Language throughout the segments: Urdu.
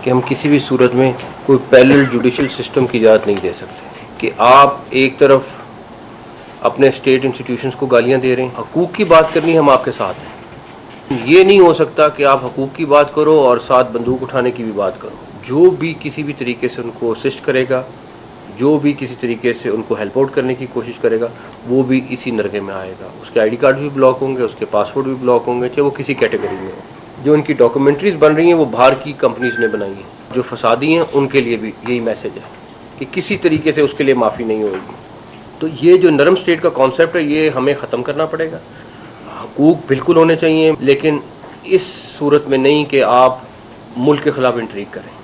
کہ ہم کسی بھی صورت میں کوئی پیرلل جوڈیشل سسٹم کی اجازت نہیں دے سکتے کہ آپ ایک طرف اپنے اسٹیٹ انسٹیٹیوشنز کو گالیاں دے رہے ہیں. حقوق کی بات کرنی ہم آپ کے ساتھ ہیں. یہ نہیں ہو سکتا کہ آپ حقوق کی بات کرو اور ساتھ بندوق اٹھانے کی بھی بات کرو. جو بھی کسی بھی طریقے سے ان کو اسسٹ کرے گا, جو بھی کسی طریقے سے ان کو ہیلپ آؤٹ کرنے کی کوشش کرے گا, وہ بھی اسی نرغے میں آئے گا. اس کے آئی ڈی کارڈ بھی بلاک ہوں گے, اس کے پاسپورٹ بھی بلاک ہوں گے, چاہے وہ کسی کیٹیگری میں ہو. جو ان کی ڈاکومنٹریز بن رہی ہیں وہ باہر کی کمپنیز نے بنائی ہیں. جو فسادی ہیں ان کے لیے بھی یہی میسج ہے کہ کسی طریقے سے اس کے لیے معافی نہیں ہوگی. تو یہ جو نرم اسٹیٹ کا کانسیپٹ ہے یہ ہمیں ختم کرنا پڑے گا. حقوق بالکل ہونے چاہیے, لیکن اس صورت میں نہیں کہ آپ ملک کے خلاف انٹریگ کریں.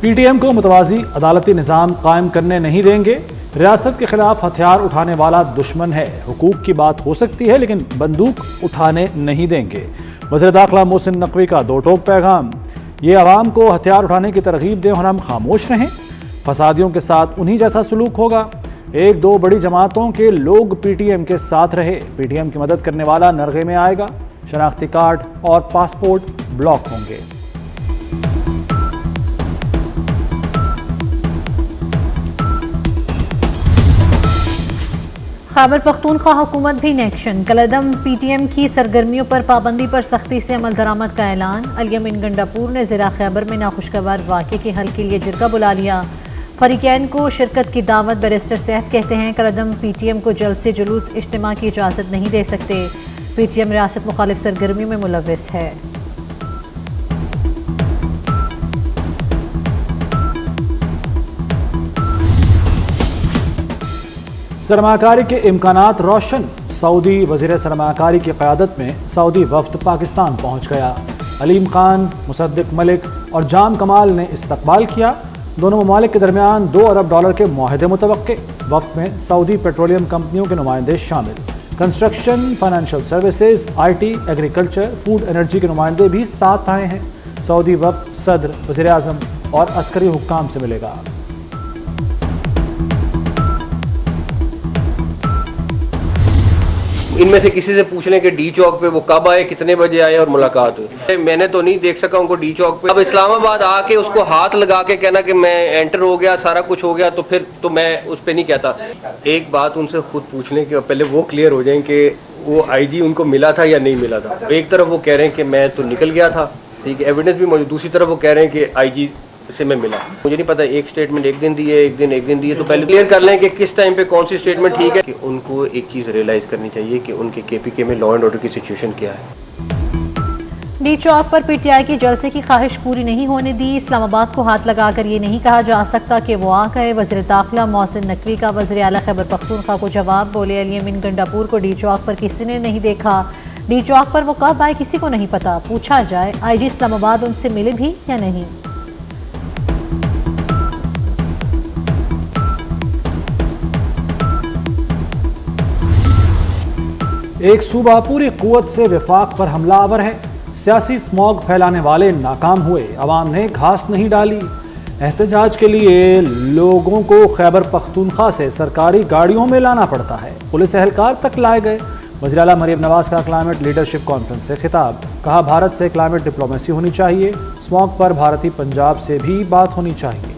پی ٹی ایم کو متوازی عدالتی نظام قائم کرنے نہیں دیں گے. ریاست کے خلاف ہتھیار اٹھانے والا دشمن ہے. حقوق کی بات ہو سکتی ہے لیکن بندوق اٹھانے نہیں دیں گے. وزیر داخلہ محسن نقوی کا دو ٹوک پیغام. یہ عوام کو ہتھیار اٹھانے کی ترغیب دیں اور ہم خاموش رہیں. فسادیوں کے ساتھ انہی جیسا سلوک ہوگا. ایک دو بڑی جماعتوں کے لوگ پی ٹی ایم کے ساتھ رہے. پی ٹی ایم کی مدد کرنے والا نرغے میں آئے گا. شناختی کارڈ اور پاسپورٹ بلاک ہوں گے. خیبر پختونخوا حکومت بھی ان ایکشن. کالعدم پی ٹی ایم کی سرگرمیوں پر پابندی پر سختی سے عمل درآمد کا اعلان. الیمین گنڈاپور نے ضلع خیبر میں ناخوشگوار واقعے کے حل کے لیے جرگہ بلا لیا. فریقین کو شرکت کی دعوت. بیرسٹر سیف کہتے ہیں کالعدم پی ٹی ایم کو جلد سے جلوس اجتماع کی اجازت نہیں دے سکتے. پی ٹی ایم ریاست مخالف سرگرمیوں میں ملوث ہے. سرمایہ کاری کے امکانات روشن. سعودی وزیر سرمایہ کاری کی قیادت میں سعودی وفد پاکستان پہنچ گیا. علیم خان, مصدق ملک اور جام کمال نے استقبال کیا. دونوں ممالک کے درمیان $2 ارب کے معاہدے متوقع. وفد میں سعودی پیٹرولیم کمپنیوں کے نمائندے شامل. Construction, financial services, I T, agriculture, food energy کے نمائندے بھی ساتھ آئے ہیں. سعودی وفد صدر, وزیر اعظم اور عسکری حکام سے ملے گا. ان میں سے کسی سے پوچھ لیں کہ ڈی چوک پہ وہ کب آئے, کتنے بجے آئے اور ملاقات ہوئی. میں نے تو نہیں دیکھ سکا ان کو ڈی چوک پہ. اب اسلام آباد آ کے اس کو ہاتھ لگا کے کہنا کہ میں انٹر ہو گیا, سارا کچھ ہو گیا, تو پھر تو میں اس پہ نہیں کہتا. ایک بات ان سے خود پوچھ لیں کہ پہلے وہ کلیئر ہو جائیں کہ وہ آئی جی ان کو ملا تھا یا نہیں ملا تھا. ایک طرف وہ کہہ رہے ہیں کہ میں تو نکل گیا تھا, ٹھیک ہے, ایویڈنس بھی موجود. دوسری طرف وہ کہہ رہے ہیں کہ آئی جی سے میں ملا. مجھے نہیں پتا ایک سٹیٹمنٹ ایک دن دی ہے, ایک دن دی ہے. تو پہلے کلیئر کر لیں کہ کس ٹائم پہ کون سی سٹیٹمنٹ ٹھیک ہے. کہ ان کو ایک چیز ریئلائز کرنی چاہیے کہ ان کے کے پی کے میں لا اینڈ آرڈر کی سچویشن کیا ہے. D Chowk per P T I کی جلسے کی خواہش پوری نہیں ہونے دی. اسلام آباد کو ہاتھ لگا کر یہ نہیں کہا جا سکتا کہ وہ آ گئے. وزیر داخلہ محسن نقوی کا وزیر اعلیٰ خیبر پختونخوا کو جواب. بولے الیمین گنڈاپور کو ڈی چوک پر کسی نے نہیں دیکھا. ڈی چوک پر وہ کب آئے کسی کو نہیں پتا. پوچھا جائے آئی جی اسلام آباد ان سے ملے بھی یا نہیں. ایک صوبہ پوری قوت سے وفاق پر حملہ آور ہے. سیاسی اسموگ پھیلانے والے ناکام ہوئے. عوام نے گھاس نہیں ڈالی. احتجاج کے لیے لوگوں کو خیبر پختونخوا سے سرکاری گاڑیوں میں لانا پڑتا ہے. پولیس اہلکار تک لائے گئے. وزیر اعلیٰ مریم نواز کا کلائمیٹ لیڈرشپ کانفرنس سے خطاب. کہا بھارت سے کلائمیٹ ڈپلومیسی ہونی چاہیے. اسموگ پر بھارتی پنجاب سے بھی بات ہونی چاہیے.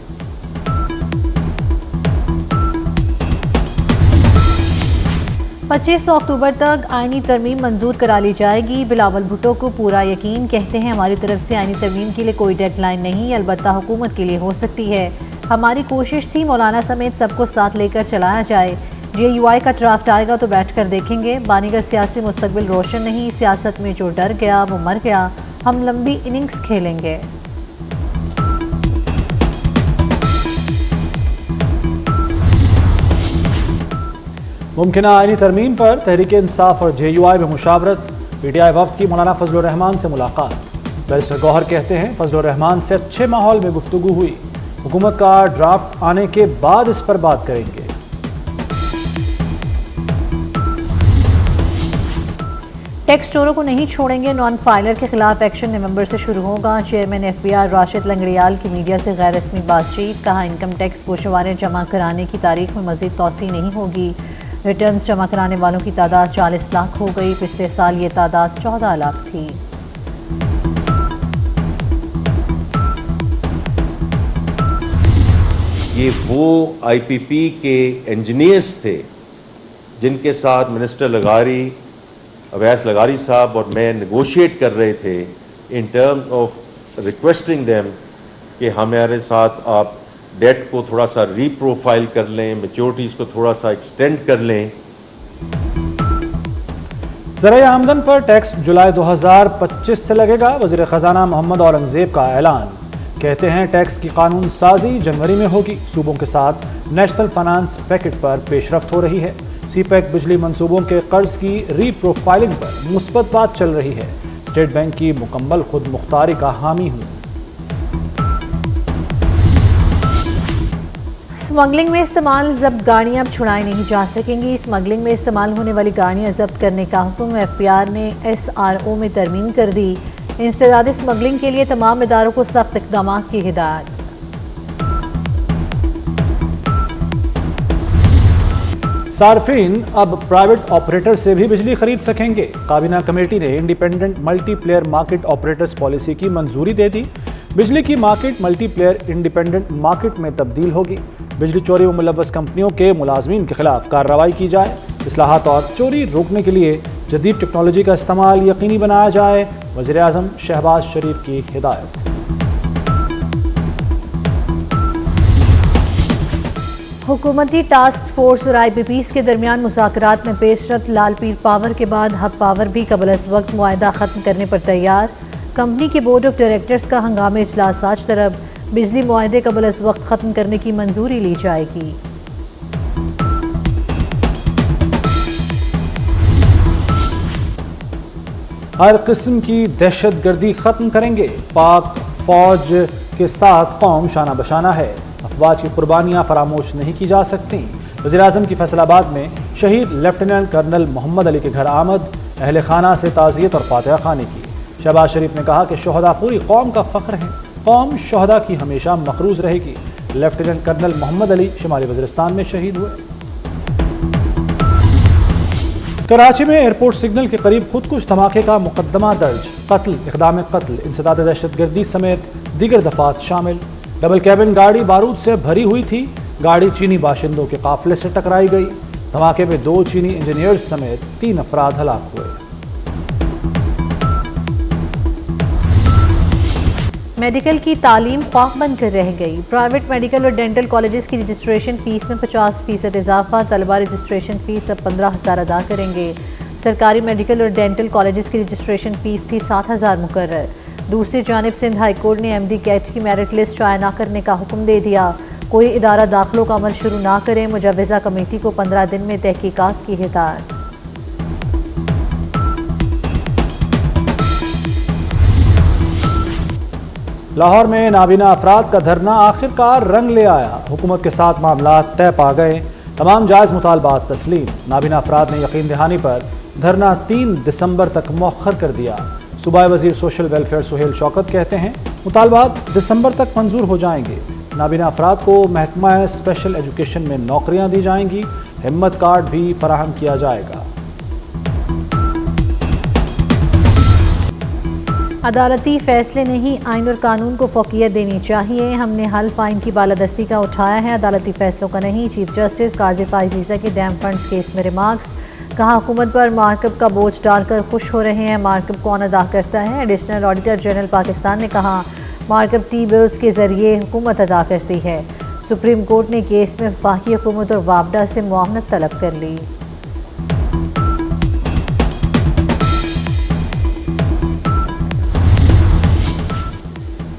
25 اکتوبر تک آئینی ترمیم منظور کرا لی جائے گی. بلاول بھٹو کو پورا یقین. کہتے ہیں ہماری طرف سے آئینی ترمیم کے لیے کوئی ڈیڈ لائن نہیں, البتہ حکومت کے لیے ہو سکتی ہے. ہماری کوشش تھی مولانا سمیت سب کو ساتھ لے کر چلایا جائے. جے یو آئی کا ڈرافٹ آئے گا تو بیٹھ کر دیکھیں گے. بانی کا سیاسی مستقبل روشن نہیں. سیاست میں جو ڈر گیا وہ مر گیا. ہم لمبی اننگز کھیلیں گے. ممکنہ آئینی ترمیم پر تحریک انصاف اور جے یو آئی میں مشاورت. پی ٹی آئی وفد کی مولانا فضل الرحمان سے ملاقات. بیرسٹر گوہر کہتے ہیں فضل الرحمان سے اچھے ماحول میں گفتگو ہوئی. حکومت کا ڈرافٹ آنے کے بعد اس پر بات کریں گے. ٹیکس چوروں کو نہیں چھوڑیں گے. نان فائلر کے خلاف ایکشن نومبر سے شروع ہوگا. Chairman F B R Rashid Langrial کی میڈیا سے غیر رسمی بات چیت. کہا انکم ٹیکس گوشوارے جمع کرانے کی تاریخ میں مزید توسیع نہیں ہوگی. ریٹرنز جمع کرانے والوں کی تعداد 40 لاکھ ہو گئی. پچھلے سال یہ تعداد 14 لاکھ تھی. یہ وہ آئی پی پی کے انجینئرس تھے جن کے ساتھ منسٹر لغاری اویس لغاری صاحب اور میں نیگوشیٹ کر رہے تھے in terms of requesting them کہ ہمارے ساتھ آپ ڈیٹ کو تھوڑا سا ری پروفائل کر لیں، میچورٹیز کو تھوڑا سا ایکسٹینڈ کر لیں. زرعی آمدن پر ٹیکس جولائی 2025 سے لگے گا. وزیر خزانہ محمد اورنگزیب کا اعلان. کہتے ہیں ٹیکس کی قانون سازی جنوری میں ہوگی. صوبوں کے ساتھ نیشنل فائنانس پیکٹ پر پیش رفت ہو رہی ہے. سی پیک بجلی منصوبوں کے قرض کی ری پروفائلنگ پر مثبت بات چل رہی ہے. اسٹیٹ بینک کی مکمل خود مختاری کا حامی ہوں. اسمگلنگ میں استعمال ضبط گاڑیاں اب چھڑائی نہیں جا سکیں گی. اسمگلنگ میں استعمال ہونے والی گاڑیاں ضبط کرنے کا حکم ایف پی آر نے ایس آر او میں ترمیم کر دی. انسداد اسمگلنگ کے لیے تمام اداروں کو سخت اقدامات کی ہدایت. صارفین اب پرائیویٹ آپریٹر سے بھی بجلی خرید سکیں گے. کابینہ کمیٹی نے independent multi player market operators policy کی منظوری دے دی. بجلی کی market multi player independent market میں تبدیل ہوگی. بجلی چوری و ملوث کمپنیوں کے ملازمین کے خلاف کارروائی کی جائے. اصلاحات اور چوری روکنے کے لیے جدید ٹیکنالوجی کا استعمال یقینی بنایا جائے. وزیر اعظم شہباز شریف کی ہدایت. حکومتی ٹاسک فورس اور آئی پی پیز کے درمیان مذاکرات میں پیش رفت. لال پیر پاور کے بعد ہب پاور بھی قبل از وقت معاہدہ ختم کرنے پر تیار. کمپنی کے بورڈ آف ڈائریکٹرز کا ہنگامی اجلاس آج طرف. بجلی معاہدے قبل از وقت ختم کرنے کی منظوری لی جائے گی. ہر قسم کی دہشت گردی ختم کریں گے. پاک فوج کے ساتھ قوم شانہ بشانہ ہے. افواج کی قربانیاں فراموش نہیں کی جا سکتی. وزیر اعظم کی فیصل آباد میں شہید لیفٹیننٹ کرنل محمد علی کے گھر آمد. اہل خانہ سے تعزیت اور فاتحہ خوانی کی. شہباز شریف نے کہا کہ شہداء پوری قوم کا فخر ہیں. قوم شہداء کی ہمیشہ مقروض رہے گی. لیفٹیننٹ کرنل محمد علی شمالی وزیرستان میں شہید ہوئے. کراچی میں ایئرپورٹ سگنل کے قریب خودکش دھماکے کا مقدمہ درج. قتل، اقدام قتل، انسداد دہشت گردی سمیت دیگر دفعات شامل. ڈبل کیبن گاڑی بارود سے بھری ہوئی تھی. گاڑی چینی باشندوں کے قافلے سے ٹکرائی گئی. دھماکے میں 2 چینی انجینئرز سمیت 3 افراد ہلاک ہوئے. میڈیکل کی تعلیم خواب بن کر رہ گئی. پرائیویٹ میڈیکل اور ڈینٹل کالجز کی رجسٹریشن فیس میں 50% اضافہ. طلبہ رجسٹریشن فیس اب 15,000 ادا کریں گے. سرکاری میڈیکل اور ڈینٹل کالجز کی رجسٹریشن فیس بھی 7,000 مقرر. دوسری جانب سندھ ہائی کورٹ نے ایم ڈی کیٹ کی میرٹ لسٹ شائع نہ کرنے کا حکم دے دیا. کوئی ادارہ داخلوں کا عمل شروع نہ کرے. مجوزہ کمیٹی کو 15 دن میں تحقیقات کی ہدایت. لاہور میں نابینا افراد کا دھرنا آخر کار رنگ لے آیا. حکومت کے ساتھ معاملات طے پا گئے. تمام جائز مطالبات تسلیم. نابینا افراد نے یقین دہانی پر دھرنا 3 دسمبر تک مؤخر کر دیا. صوبائی وزیر سوشل ویلفیئر سہیل شوکت کہتے ہیں مطالبات دسمبر تک منظور ہو جائیں گے. نابینا افراد کو محکمہ اسپیشل ایجوکیشن میں نوکریاں دی جائیں گی. ہمت کارڈ بھی فراہم کیا جائے گا. عدالتی فیصلے نہیں، آئین اور قانون کو فوقیت دینی چاہیے. ہم نے حلف آئین کی بالادستی کا اٹھایا ہے، عدالتی فیصلوں کا نہیں. چیف جسٹس قاضی فائز عیسیٰ کے ڈیم فنڈز کیس میں ریمارکس. کہا حکومت پر مارکب کا بوجھ ڈال کر خوش ہو رہے ہیں. مارکب کون ادا کرتا ہے؟ ایڈیشنل آڈیٹر جنرل پاکستان نے کہا مارکب ٹی بلز کے ذریعے حکومت ادا کرتی ہے. سپریم کورٹ نے کیس میں وفاقی حکومت اور وابڈا سے معاونت طلب کر لی.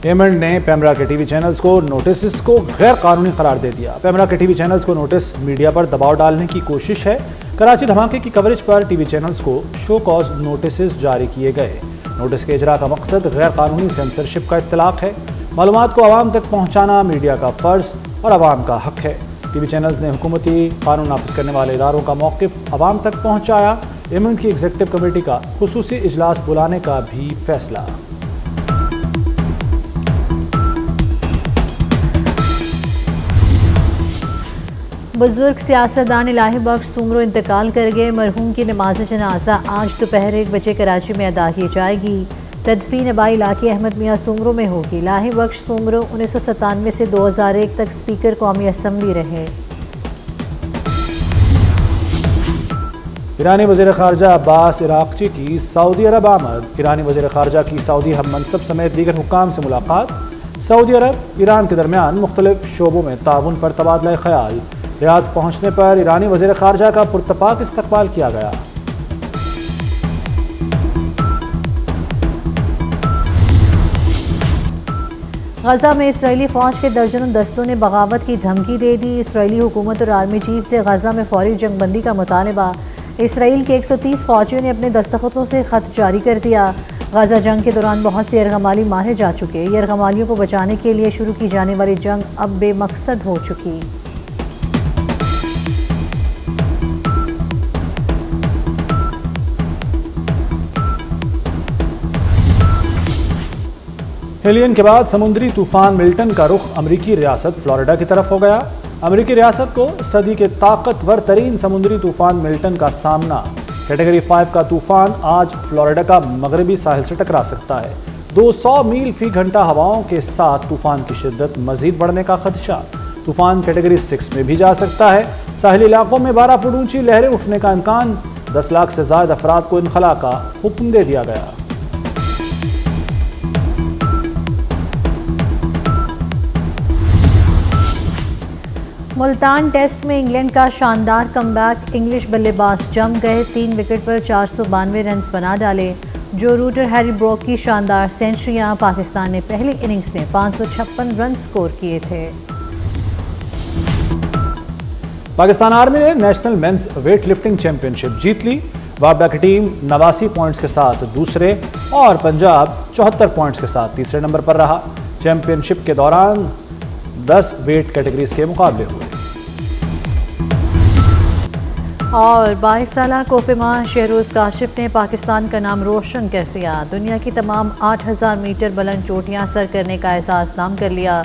پیمنٹ نے پیمرا کے ٹی وی چینلز کو نوٹسز کو غیر قانونی قرار دے دیا. پیمرا کے ٹی وی چینلز کو نوٹس میڈیا پر دباؤ ڈالنے کی کوشش ہے. کراچی دھماکے کی کوریج پر ٹی وی چینلز کو شو کاز نوٹسز جاری کیے گئے. نوٹس کے اجرا کا مقصد غیر قانونی سینسرشپ کا اطلاق ہے. معلومات کو عوام تک پہنچانا میڈیا کا فرض اور عوام کا حق ہے. ٹی وی چینلز نے حکومتی قانون نافذ کرنے والے اداروں کا موقف عوام تک پہنچایا. ایمنٹ کی ایگزیکٹو کمیٹی کا خصوصی اجلاس بلانے کا بھی فیصلہ. بزرگ سیاستدان الہی بخش سومرو انتقال کر گئے. مرحوم کی نماز جنازہ آج دوپہر 1 بجے کراچی میں ادا کی جائے گی. تدفین آبائی علاقے احمد میاں سومرو میں ہوگی۔ لاہی بخش سومرو 1997 سے 2001 تک اسپیکر قومی اسمبلی رہے۔ ایرانی وزیر خارجہ عباس عراقچی کی سعودی عرب آمد۔ ایرانی وزیر خارجہ کی سعودی ہم منصب سمیت دیگر حکام سے ملاقات۔ سعودی عرب ایران کے درمیان مختلف شعبوں میں تعاون پر تبادلہ خیال۔ ریاض پہنچنے پر ایرانی وزیر خارجہ کا پرتپاک استقبال کیا گیا۔ غزہ میں اسرائیلی فوج کے درجنوں دستوں نے بغاوت کی دھمکی دے دی۔ اسرائیلی حکومت اور آرمی چیف سے غزہ میں فوری جنگ بندی کا مطالبہ۔ اسرائیل کے 130 فوجیوں نے اپنے دستخطوں سے خط جاری کر دیا۔ غزہ جنگ کے دوران بہت سے یرغمالی مارے جا چکے۔ یرغمالیوں کو بچانے کے لیے شروع کی جانے والی جنگ اب بے مقصد ہو چکی۔ ہیلین کے بعد سمندری طوفان ملٹن کا رخ امریکی ریاست فلوریڈا کی طرف ہو گیا۔ امریکی ریاست کو صدی کے طاقتور ترین سمندری طوفان ملٹن کا سامنا۔ کیٹیگری 5 کا طوفان آج فلوریڈا کا مغربی ساحل سے ٹکرا سکتا ہے۔ 200 میل فی گھنٹہ ہوائوں کے ساتھ طوفان کی شدت مزید بڑھنے کا خدشہ۔ طوفان کیٹیگری 6 میں بھی جا سکتا ہے۔ ساحلی علاقوں میں 12 فٹ اونچی لہریں اٹھنے کا امکان۔ 10 لاکھ سے زائد افراد کو انخلاء کا حکم دے دیا گیا۔ ملتان ٹیسٹ میں انگلینڈ کا شاندار کم بیک۔ انگلش بلے باز جم گئے، 3 وکٹ پر 492 رنز بنا ڈالے۔ جو روٹ اور ہیری بروک کی شاندار سینچریاں۔ پاکستان نے پہلی اننگز میں 556 رنز سکور کیے تھے۔ پاکستان آرمی نے national men's weight lifting championship جیت لی۔ وابڈا کی ٹیم 89 پوائنٹس کے ساتھ دوسرے اور پنجاب 74 پوائنٹس کے ساتھ تیسرے نمبر پر رہا۔ چیمپئن شپ کے دوران 10 ویٹ کیٹیگریز کے مقابلے ہوئے۔ اور 22 سالہ کوپے ماں شہروز کاشف نے پاکستان کا نام روشن کر دیا۔ دنیا کی تمام 8000 میٹر بلند چوٹیاں سر کرنے کا احساس نام کر لیا۔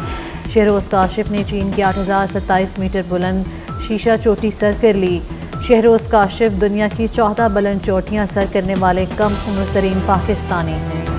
شہروز کاشف نے چین کی 8027 میٹر بلند شیشہ چوٹی سر کر لی۔ شہروز کاشف دنیا کی 14 بلند چوٹیاں سر کرنے والے کم عمر ترین پاکستانی ہیں۔